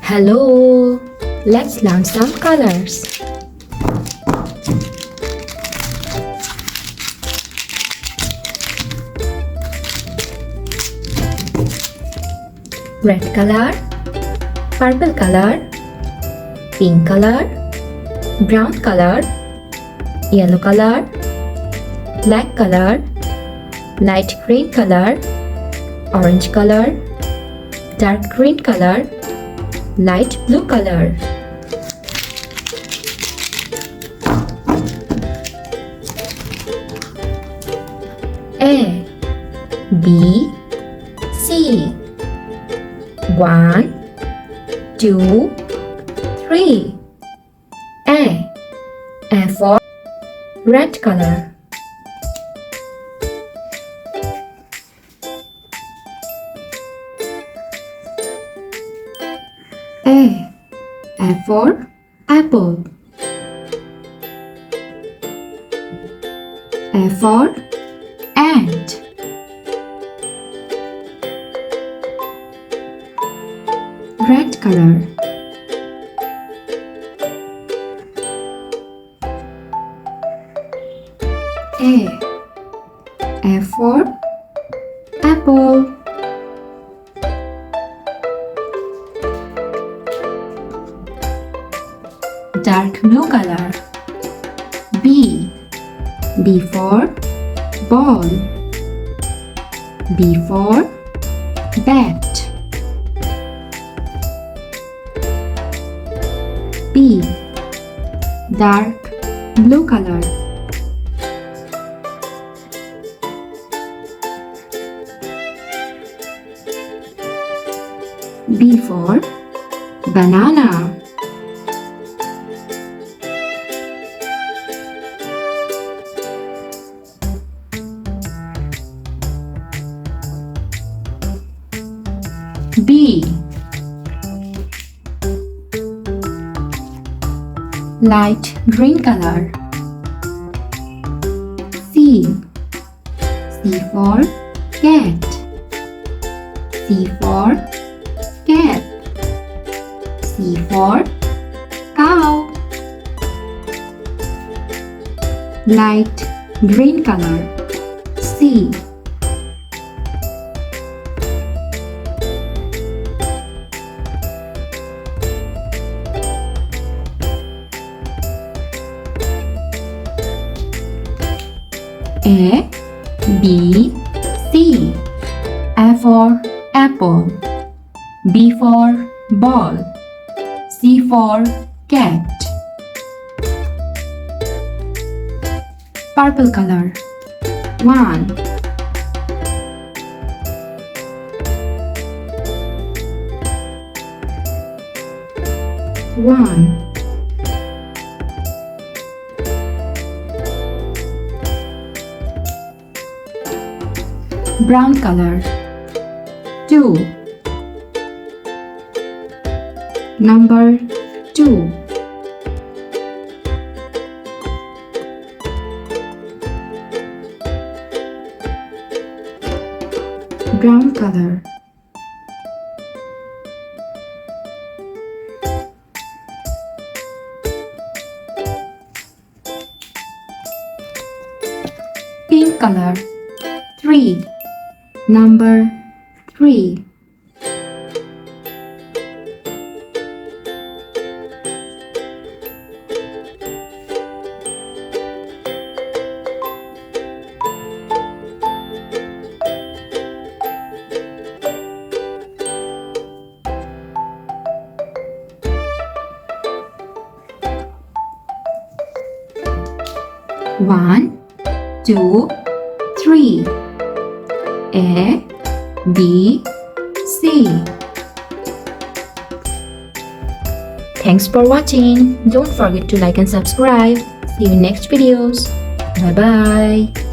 Hello, let's learn some colors. Red color, purple color, pink color, brown color, yellow color, black color, light green color, orange color, dark green color, light blue color. A, B, C. 1, 2, 3. A for red color. A for apple. A for ant. Red color. A for apple. Dark blue color. B for ball. B for bat. B, dark blue color. B for banana. B, light green color. C for cat. C for cat. C for cow. Light green color. C. A, B, C. A for apple. B for ball. C for cat. Purple color. 1. Brown color. 2. Number 2. Brown color. Pink color. 3. Number 3. One, two, three. A, B, C. Thanks for watching. Don't forget to like and subscribe. See you in next videos. Bye bye.